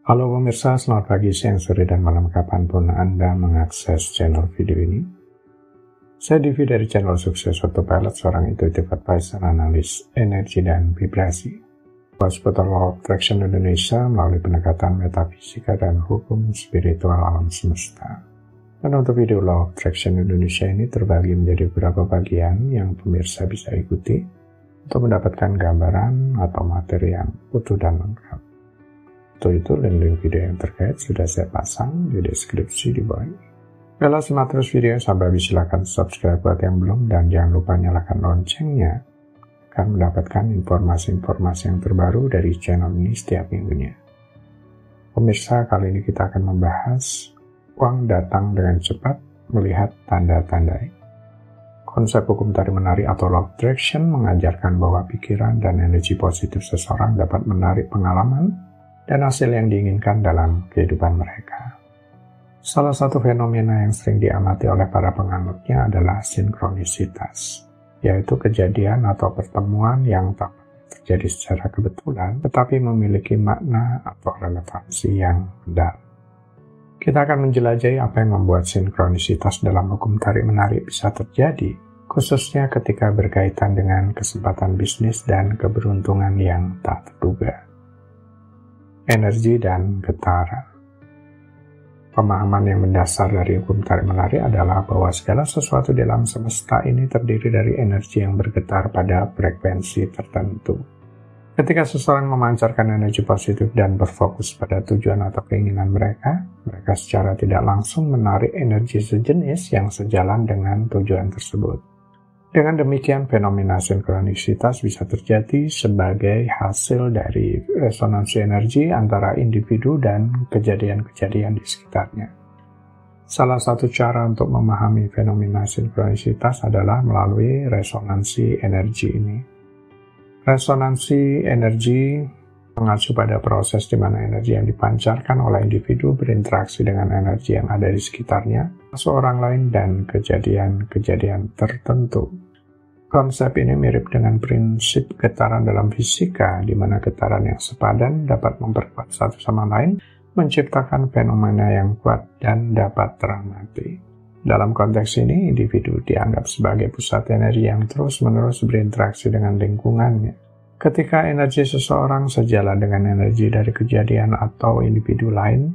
Halo pemirsa, selamat pagi, siang, sore, dan malam kapanpun Anda mengakses channel video ini. Saya Divi dari channel Sukses Autopilot, seorang intuitive advisor, analis energi dan vibrasi. Bahas seputar Law of Attraction Indonesia melalui pendekatan metafisika dan hukum spiritual alam semesta. Dan untuk video Law of Attraction Indonesia ini terbagi menjadi beberapa bagian yang pemirsa bisa ikuti untuk mendapatkan gambaran atau materi yang utuh dan lengkap. Untuk itu, link-link video yang terkait sudah saya pasang di deskripsi di bawah ini. Bila simak terus video sampai habis, silakan subscribe buat yang belum, dan jangan lupa nyalakan loncengnya akan mendapatkan informasi-informasi yang terbaru dari channel ini setiap minggunya. Pemirsa, kali ini kita akan membahas uang datang dengan cepat melihat tanda-tanda. Konsep hukum tarik-menarik atau Law of Attraction mengajarkan bahwa pikiran dan energi positif seseorang dapat menarik pengalaman dan hasil yang diinginkan dalam kehidupan mereka. Salah satu fenomena yang sering diamati oleh para penganutnya adalah sinkronisitas, yaitu kejadian atau pertemuan yang tak terjadi secara kebetulan, tetapi memiliki makna atau relevansi yang mendalam. Kita akan menjelajahi apa yang membuat sinkronisitas dalam hukum tarik-menarik bisa terjadi, khususnya ketika berkaitan dengan kesempatan bisnis dan keberuntungan yang tak terduga. Energi dan getaran. Pemahaman yang mendasar dari hukum tarik-menarik adalah bahwa segala sesuatu di alam semesta ini terdiri dari energi yang bergetar pada frekuensi tertentu. Ketika seseorang memancarkan energi positif dan berfokus pada tujuan atau keinginan mereka secara tidak langsung menarik energi sejenis yang sejalan dengan tujuan tersebut. Dengan demikian, fenomena sinkronisitas bisa terjadi sebagai hasil dari resonansi energi antara individu dan kejadian-kejadian di sekitarnya. Salah satu cara untuk memahami fenomena sinkronisitas adalah melalui resonansi energi ini. Resonansi energi mengacu pada proses di mana energi yang dipancarkan oleh individu berinteraksi dengan energi yang ada di sekitarnya, seorang lain, dan kejadian-kejadian tertentu. Konsep ini mirip dengan prinsip getaran dalam fisika, di mana getaran yang sepadan dapat memperkuat satu sama lain, menciptakan fenomena yang kuat dan dapat teramati. Dalam konteks ini, individu dianggap sebagai pusat energi yang terus-menerus berinteraksi dengan lingkungannya. Ketika energi seseorang sejalan dengan energi dari kejadian atau individu lain,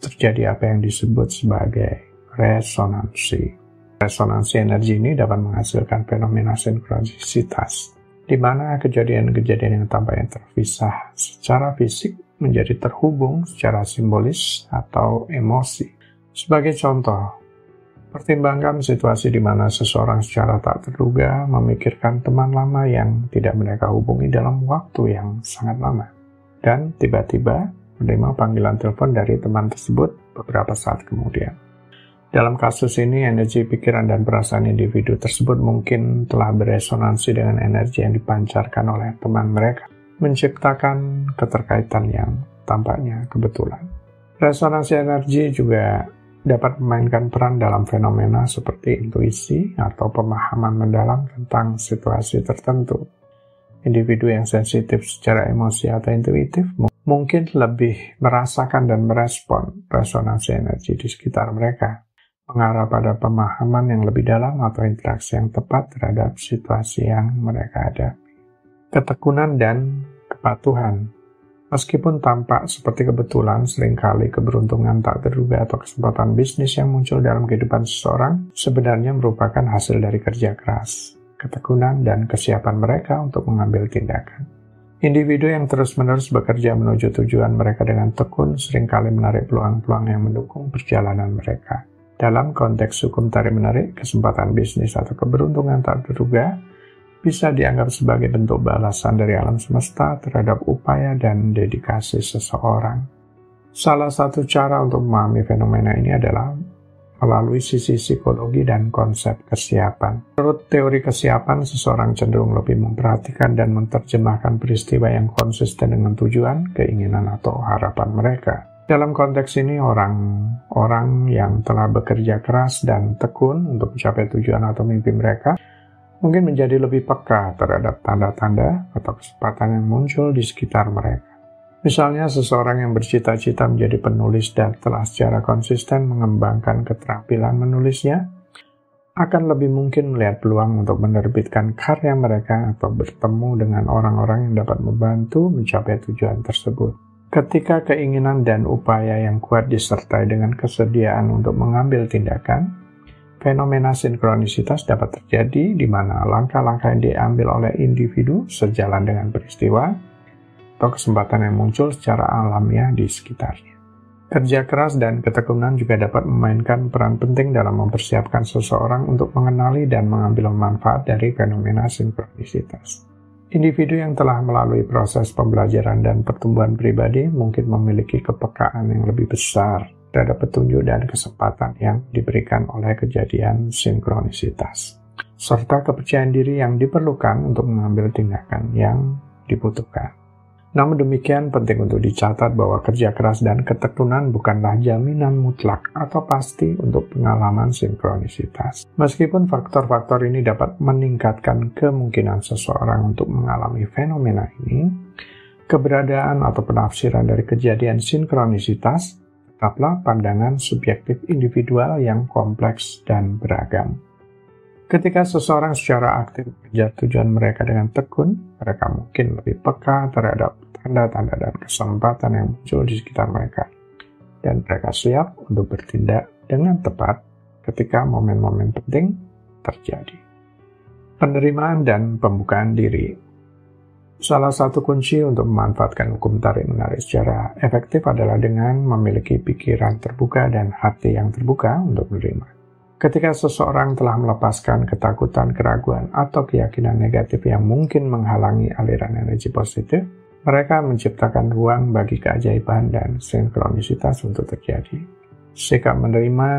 terjadi apa yang disebut sebagai resonansi. Resonansi energi ini dapat menghasilkan fenomena sinkronisitas, di mana kejadian-kejadian yang tampaknya terpisah secara fisik menjadi terhubung secara simbolis atau emosi. Sebagai contoh, pertimbangkan situasi di mana seseorang secara tak terduga memikirkan teman lama yang tidak mereka hubungi dalam waktu yang sangat lama, dan tiba-tiba menerima panggilan telepon dari teman tersebut beberapa saat kemudian. Dalam kasus ini, energi pikiran dan perasaan individu tersebut mungkin telah beresonansi dengan energi yang dipancarkan oleh teman mereka, menciptakan keterkaitan yang tampaknya kebetulan. Resonansi energi juga dapat memainkan peran dalam fenomena seperti intuisi atau pemahaman mendalam tentang situasi tertentu. Individu yang sensitif secara emosi atau intuitif mungkin lebih merasakan dan merespon resonansi energi di sekitar mereka, mengarah pada pemahaman yang lebih dalam atau interaksi yang tepat terhadap situasi yang mereka hadapi. Ketekunan dan kepatuhan. Meskipun tampak seperti kebetulan, seringkali keberuntungan tak terduga atau kesempatan bisnis yang muncul dalam kehidupan seseorang sebenarnya merupakan hasil dari kerja keras, ketekunan, dan kesiapan mereka untuk mengambil tindakan. Individu yang terus-menerus bekerja menuju tujuan mereka dengan tekun seringkali menarik peluang-peluang yang mendukung perjalanan mereka. Dalam konteks hukum tarik-menarik, kesempatan bisnis atau keberuntungan tak terduga bisa dianggap sebagai bentuk balasan dari alam semesta terhadap upaya dan dedikasi seseorang. Salah satu cara untuk memahami fenomena ini adalah melalui sisi psikologi dan konsep kesiapan. Menurut teori kesiapan, seseorang cenderung lebih memperhatikan dan menerjemahkan peristiwa yang konsisten dengan tujuan, keinginan, atau harapan mereka. Dalam konteks ini, orang yang telah bekerja keras dan tekun untuk mencapai tujuan atau mimpi mereka mungkin menjadi lebih peka terhadap tanda-tanda atau kesempatan yang muncul di sekitar mereka. Misalnya seseorang yang bercita-cita menjadi penulis dan telah secara konsisten mengembangkan keterampilan menulisnya, akan lebih mungkin melihat peluang untuk menerbitkan karya mereka atau bertemu dengan orang-orang yang dapat membantu mencapai tujuan tersebut. Ketika keinginan dan upaya yang kuat disertai dengan kesediaan untuk mengambil tindakan, fenomena sinkronisitas dapat terjadi di mana langkah-langkah yang diambil oleh individu sejalan dengan peristiwa atau kesempatan yang muncul secara alamiah di sekitarnya. Kerja keras dan ketekunan juga dapat memainkan peran penting dalam mempersiapkan seseorang untuk mengenali dan mengambil manfaat dari fenomena sinkronisitas. Individu yang telah melalui proses pembelajaran dan pertumbuhan pribadi mungkin memiliki kepekaan yang lebih besar terhadap petunjuk dan kesempatan yang diberikan oleh kejadian sinkronisitas, serta kepercayaan diri yang diperlukan untuk mengambil tindakan yang dibutuhkan. Namun demikian, penting untuk dicatat bahwa kerja keras dan ketekunan bukanlah jaminan mutlak atau pasti untuk pengalaman sinkronisitas. Meskipun faktor-faktor ini dapat meningkatkan kemungkinan seseorang untuk mengalami fenomena ini, keberadaan atau penafsiran dari kejadian sinkronisitas tetaplah pandangan subjektif individual yang kompleks dan beragam. Ketika seseorang secara aktif mengejar tujuan mereka dengan tekun, mereka mungkin lebih peka terhadap tanda-tanda dan kesempatan yang muncul di sekitar mereka, dan mereka siap untuk bertindak dengan tepat ketika momen-momen penting terjadi. Penerimaan dan pembukaan diri. Salah satu kunci untuk memanfaatkan hukum tarik-menarik secara efektif adalah dengan memiliki pikiran terbuka dan hati yang terbuka untuk menerima. Ketika seseorang telah melepaskan ketakutan, keraguan, atau keyakinan negatif yang mungkin menghalangi aliran energi positif, mereka menciptakan ruang bagi keajaiban dan sinkronisitas untuk terjadi. Sikap menerima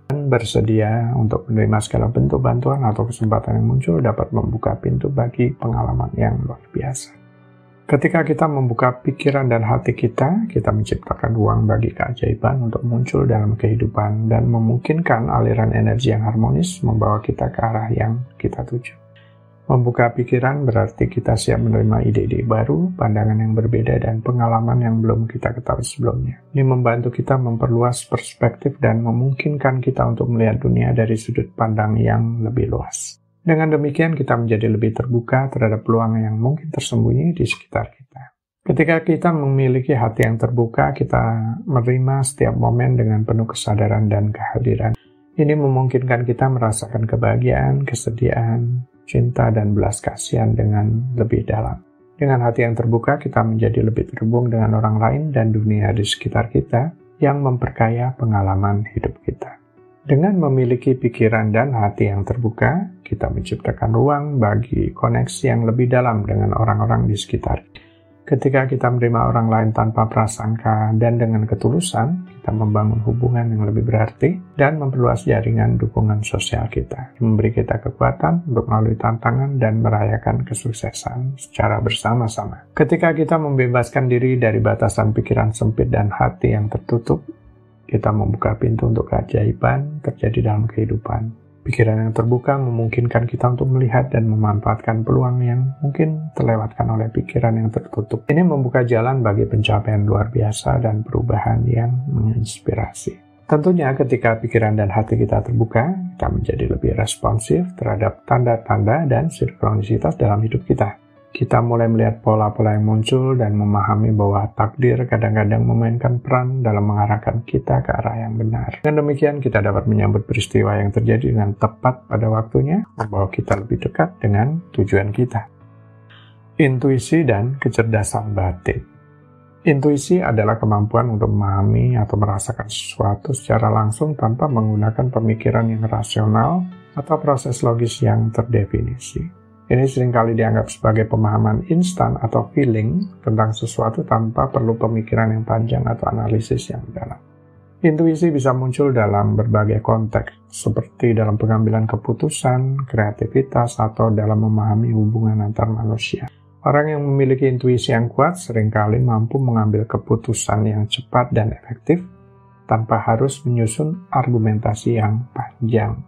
dan bersedia untuk menerima segala bentuk bantuan atau kesempatan yang muncul dapat membuka pintu bagi pengalaman yang luar biasa. Ketika kita membuka pikiran dan hati kita menciptakan ruang bagi keajaiban untuk muncul dalam kehidupan dan memungkinkan aliran energi yang harmonis membawa kita ke arah yang kita tuju. Membuka pikiran berarti kita siap menerima ide-ide baru, pandangan yang berbeda, dan pengalaman yang belum kita ketahui sebelumnya. Ini membantu kita memperluas perspektif dan memungkinkan kita untuk melihat dunia dari sudut pandang yang lebih luas. Dengan demikian, kita menjadi lebih terbuka terhadap peluang yang mungkin tersembunyi di sekitar kita. Ketika kita memiliki hati yang terbuka, kita menerima setiap momen dengan penuh kesadaran dan kehadiran. Ini memungkinkan kita merasakan kebahagiaan, kesediaan, cinta, dan belas kasihan dengan lebih dalam. Dengan hati yang terbuka, kita menjadi lebih terhubung dengan orang lain dan dunia di sekitar kita yang memperkaya pengalaman hidup kita. Dengan memiliki pikiran dan hati yang terbuka, kita menciptakan ruang bagi koneksi yang lebih dalam dengan orang-orang di sekitar. Ketika kita menerima orang lain tanpa prasangka dan dengan ketulusan, kita membangun hubungan yang lebih berarti dan memperluas jaringan dukungan sosial kita. Memberi kita kekuatan untuk melalui tantangan dan merayakan kesuksesan secara bersama-sama. Ketika kita membebaskan diri dari batasan pikiran sempit dan hati yang tertutup, kita membuka pintu untuk keajaiban terjadi dalam kehidupan. Pikiran yang terbuka memungkinkan kita untuk melihat dan memanfaatkan peluang yang mungkin terlewatkan oleh pikiran yang tertutup. Ini membuka jalan bagi pencapaian luar biasa dan perubahan yang menginspirasi. Tentunya ketika pikiran dan hati kita terbuka, kita menjadi lebih responsif terhadap tanda-tanda dan sinkronisitas dalam hidup kita. Kita mulai melihat pola-pola yang muncul dan memahami bahwa takdir kadang-kadang memainkan peran dalam mengarahkan kita ke arah yang benar. Dengan demikian, kita dapat menyambut peristiwa yang terjadi dengan tepat pada waktunya, membawa kita lebih dekat dengan tujuan kita. Intuisi dan kecerdasan batin. Intuisi adalah kemampuan untuk memahami atau merasakan sesuatu secara langsung tanpa menggunakan pemikiran yang rasional atau proses logis yang terdefinisi. Ini seringkali dianggap sebagai pemahaman instan atau feeling tentang sesuatu tanpa perlu pemikiran yang panjang atau analisis yang dalam. Intuisi bisa muncul dalam berbagai konteks, seperti dalam pengambilan keputusan, kreativitas, atau dalam memahami hubungan antar manusia. Orang yang memiliki intuisi yang kuat seringkali mampu mengambil keputusan yang cepat dan efektif tanpa harus menyusun argumentasi yang panjang.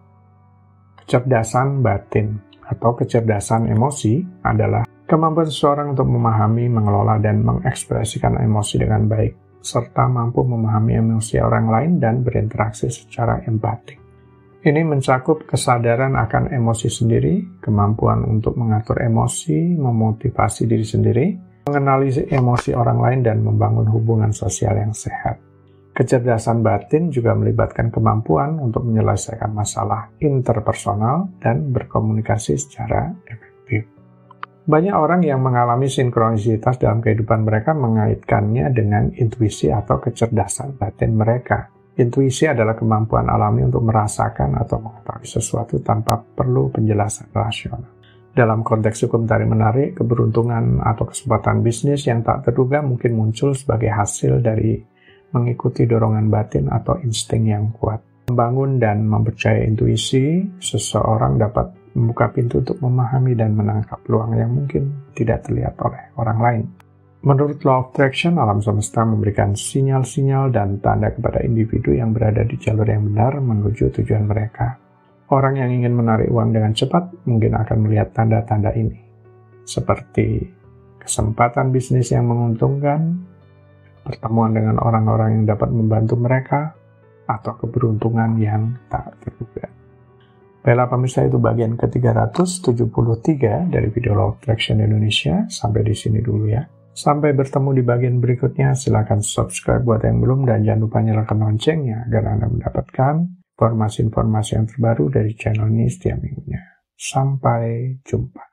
Kecerdasan batin atau kecerdasan emosi adalah Kemampuan seseorang untuk memahami, mengelola, dan mengekspresikan emosi dengan baik, serta mampu memahami emosi orang lain dan berinteraksi secara empatik. Ini mencakup kesadaran akan emosi sendiri, kemampuan untuk mengatur emosi, memotivasi diri sendiri, mengenali emosi orang lain, dan membangun hubungan sosial yang sehat. Kecerdasan batin juga melibatkan kemampuan untuk menyelesaikan masalah interpersonal dan berkomunikasi secara efektif. Banyak orang yang mengalami sinkronisitas dalam kehidupan mereka mengaitkannya dengan intuisi atau kecerdasan batin mereka. Intuisi adalah kemampuan alami untuk merasakan atau mengetahui sesuatu tanpa perlu penjelasan rasional. Dalam konteks hukum tarik-menarik, keberuntungan atau kesempatan bisnis yang tak terduga mungkin muncul sebagai hasil dari mengikuti dorongan batin atau insting yang kuat. Membangun dan mempercayai intuisi, seseorang dapat membuka pintu untuk memahami dan menangkap peluang yang mungkin tidak terlihat oleh orang lain. Menurut Law of Attraction, alam semesta memberikan sinyal-sinyal dan tanda kepada individu yang berada di jalur yang benar menuju tujuan mereka. Orang yang ingin menarik uang dengan cepat mungkin akan melihat tanda-tanda ini, seperti kesempatan bisnis yang menguntungkan, pertemuan dengan orang-orang yang dapat membantu mereka, atau keberuntungan yang tak terduga. Baiklah pemirsa, itu bagian ke-373 dari video Law of Attraction Indonesia. Sampai di sini dulu ya. Sampai bertemu di bagian berikutnya. Silakan subscribe buat yang belum dan jangan lupa nyalakan loncengnya agar Anda mendapatkan informasi-informasi yang terbaru dari channel ini setiap minggunya. Sampai jumpa.